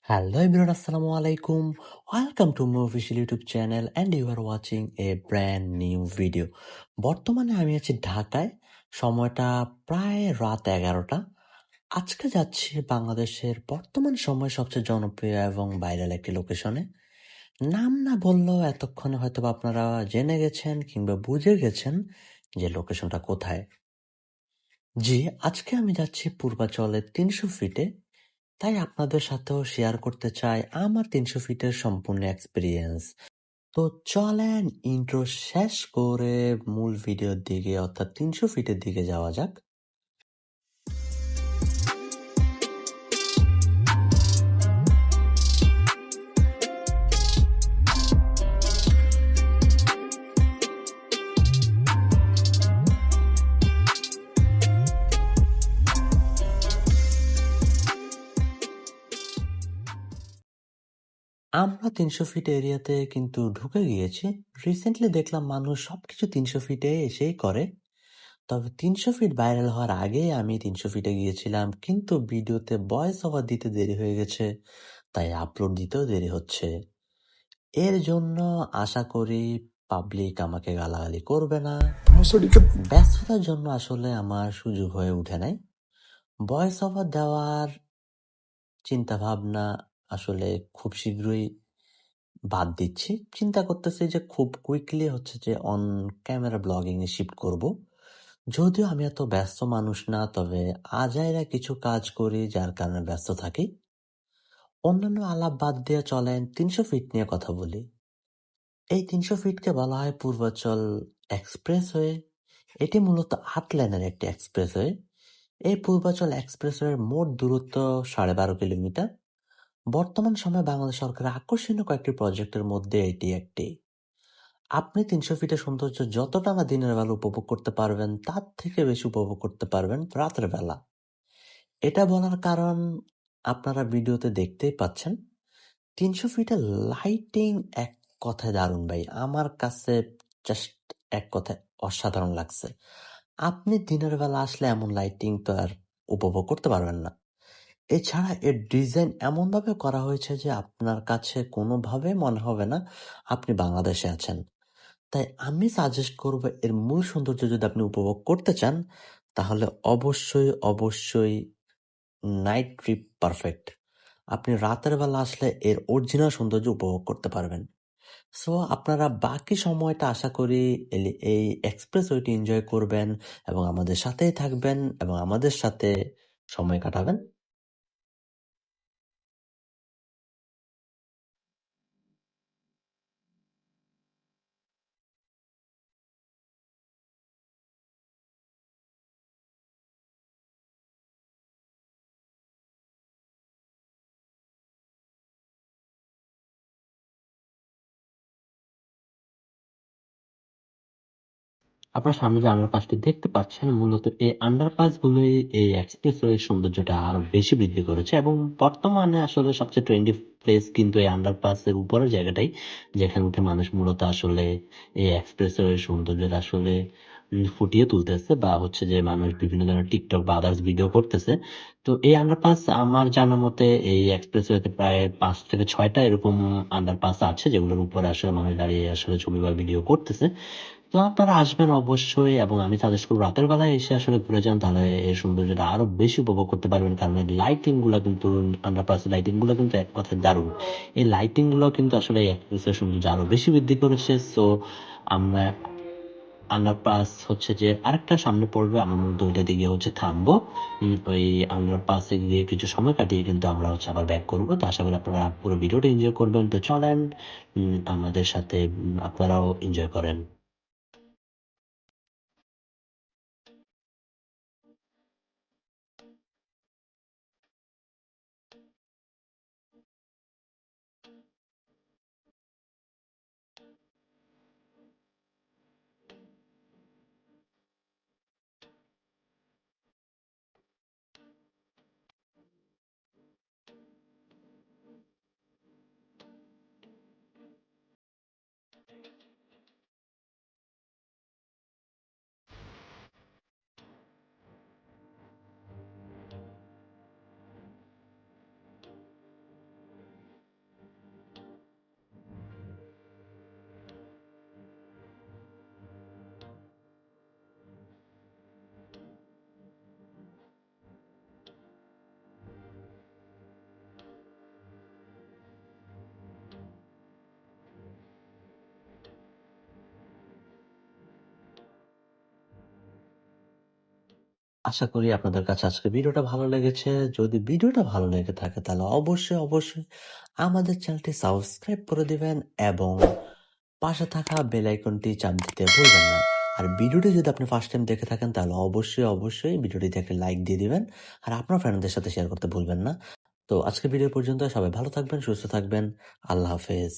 Hello everyone, Assalamu alaikum. Welcome to my official YouTube channel and you are watching a brand new video. বর্তমানে আমি আছি ঢাকায়। সময়টা প্রায় রাত 11টা। আজকে যাচ্ছি বাংলাদেশের বর্তমান সময়ে সবচেয়ে জনপ্রিয় এবং ভাইরাল একটি লোকেশনে। নাম না বললেও এতক্ষণে হয়তো আপনারা জেনে গেছেন কিংবা বুঝে গেছেন যে লোকেশনটা কোথায়। জি, আজকে আমি যাচ্ছি পূর্বাচলের 300 ফিটে। তাই আপনাদের সাথেও শেয়ার করতে চাই আমার 300 ফিটের সম্পূর্ণ এক্সপিরিয়েন্স। তো চলেন ইন্ট্রো শেষ করে মূল ভিডিওর দিকে অর্থাৎ 300 ফিটের দিকে যাওয়া যাক। আমরা 300 ফিট এরিয়াতে কিন্তু ঢুকে গিয়েছি। রিসেন্টলি দেখলাম মানুষ সবকিছু 300 ফিটে এসেই করে। তবে 300 ফিট ভাইরাল হওয়ার আগে আমি 300 ফিটে গিয়েছিলাম, কিন্তু ভিডিওতে ভয়েস ওভার দিতে দেরি হয়ে গেছে, তাই আপলোড দিতেও দেরি হচ্ছে। এর জন্য আশা করি পাবলিক আমাকে গালাগালি করবে না। ব্যস্ততার জন্য আসলে আমার সুযোগ হয়ে উঠে নাই। ভয়েস ওভার দেওয়ার চিন্তা ভাবনা আসলে খুব শীঘ্রই বাদ দিচ্ছি। চিন্তা করতেছি যে খুব কুইকলি হচ্ছে যে on camera blogging A shift করব। যদিও আমি এত ব্যস্ত মানুষ না, তবে আজাইরা কিছু কাজ করি যার কারণে ব্যস্ত থাকি। অন্যান্য আলাপ বাদ দিয়ে চলেন 300 ফিট নিয়ে কথা বলি। এই 300 ফিটকে বলা হয় পূর্বাচল এক্সপ্রেসওয়ে। এটি মূলত 8 লেনের একটি এক্সপ্রেসওয়ে। এই পূর্বাচল এক্সপ্রেসওয়ের মোট দূরত্ব 12.5 কিলোমিটার। বর্তমান সময়ে বাংলাদেশ সরকারের আকর্ষণীয় কয়েকটি প্রজেক্টের মধ্যে এটি একটি। আপনি 300 ফিটের সৌন্দর্য যতটা না দিনের বেলা উপভোগ করতে পারবেন, তার থেকে বেশি উপভোগ করতে পারবেন রাতের বেলা। এটা বলার কারণ আপনারা ভিডিওতে দেখতেই পাচ্ছেন। 300 ফিটের লাইটিং এক কথায় দারুণ ভাই। আমার কাছে জাস্ট এক কথায় অসাধারণ লাগছে। আপনি দিনের বেলা আসলে এমন লাইটিং তো আর উপভোগ করতে পারবেন না। এছাড়া এর ডিজাইন এমনভাবে করা হয়েছে যে আপনার কাছে কোনোভাবে মনে হবে না আপনি বাংলাদেশে আছেন। তাই আমি সাজেস্ট করব, এর মূল সৌন্দর্য যদি আপনি উপভোগ করতে চান, তাহলে অবশ্যই নাইট ট্রিপ পারফেক্ট। আপনি রাতের বেলা আসলে এর অরিজিনাল সৌন্দর্য উপভোগ করতে পারবেন। সো আপনারা বাকি সময়টা আশা করি এই এক্সপ্রেসওয়েটি এনজয় করবেন এবং আমাদের সাথেই থাকবেন এবং আমাদের সাথে সময় কাটাবেন। আপনার সামনে যে আন্ডারপাসটি দেখতে পাচ্ছেন, মূলত এই আন্ডারপাসগুলোই এই এক্সপ্রেসওয়ের সৌন্দর্যটা আরো বেশি বৃদ্ধি করেছে এবং বর্তমানে আসলে সবচেয়ে ট্রেন্ডি প্লেস কিন্তু এই আন্ডারপাসের উপরের জায়গাটাই, যেখান থেকে মানুষ মূলত আসলে এই এক্সপ্রেসওয়ের সৌন্দর্যটা আসলে ফুটিয়ে তুলতেছে বা হচ্ছে যে মানুষ বিভিন্ন ধরনের টিকটক বা আদার্স ভিডিও করতেছে। তো এই আন্ডারপাস আমার জানা মতে এই এক্সপ্রেসওয়েতে প্রায় 5 থেকে 6টা এরকম আন্ডারপাস আছে, যেগুলোর উপরে আসলে মানুষ দাঁড়িয়ে আসলে ছবি বা ভিডিও করতেছে। তো আপনারা আসবেন অবশ্যই এবং আমি সাজেস্ট করব রাতের বেলায় এসে আসলে ঘুরে যান, তাহলে এর সৌন্দর্যটা আরো বেশি উপভোগ করতে পারবেন। কারণ এই লাইটিং গুলা কিন্তু আন্ডারপাস লাইটিং গুলো কিন্তু এক কথায় দারুণ। এই লাইটিং গুলো কিন্তু আসলে এই এক্সপ্রেসের সৌন্দর্য আরো বেশি বৃদ্ধি করেছে। সো আমরা আন্ডারপাস হচ্ছে যে আরেকটা সামনে পড়বে, আমরা মূলত ওইটা দিকে হচ্ছে থামবো। ওই আন্ডারপাসে গিয়ে কিছু সময় কাটিয়ে কিন্তু আমরা হচ্ছে আবার ব্যাক করবো। তো আশা করি আপনারা পুরো ভিডিওটা এনজয় করবেন। তো চলেন আমাদের সাথে আপনারাও এনজয় করেন। আশা করি আপনাদের কাছে আজকের ভিডিওটা ভালো লেগেছে। যদি ভিডিওটা ভালো লেগে থাকে তাহলে অবশ্যই আমাদের চ্যানেলটি সাবস্ক্রাইব করে দিবেন এবং পাশে থাকা বেল আইকনটি চাপ দিতে ভুলবেন না। আর ভিডিওটি যদি আপনি ফার্স্ট টাইম দেখে থাকেন তাহলে অবশ্যই ভিডিওটিতে একটা লাইক দিয়ে দিবেন। আর আপনার ফ্রেন্ডদের সাথে শেয়ার করতে ভুলবেন না। তো আজকের ভিডিও পর্যন্ত সবাই ভালো থাকবেন, সুস্থ থাকবেন। আল্লাহ হাফেজ।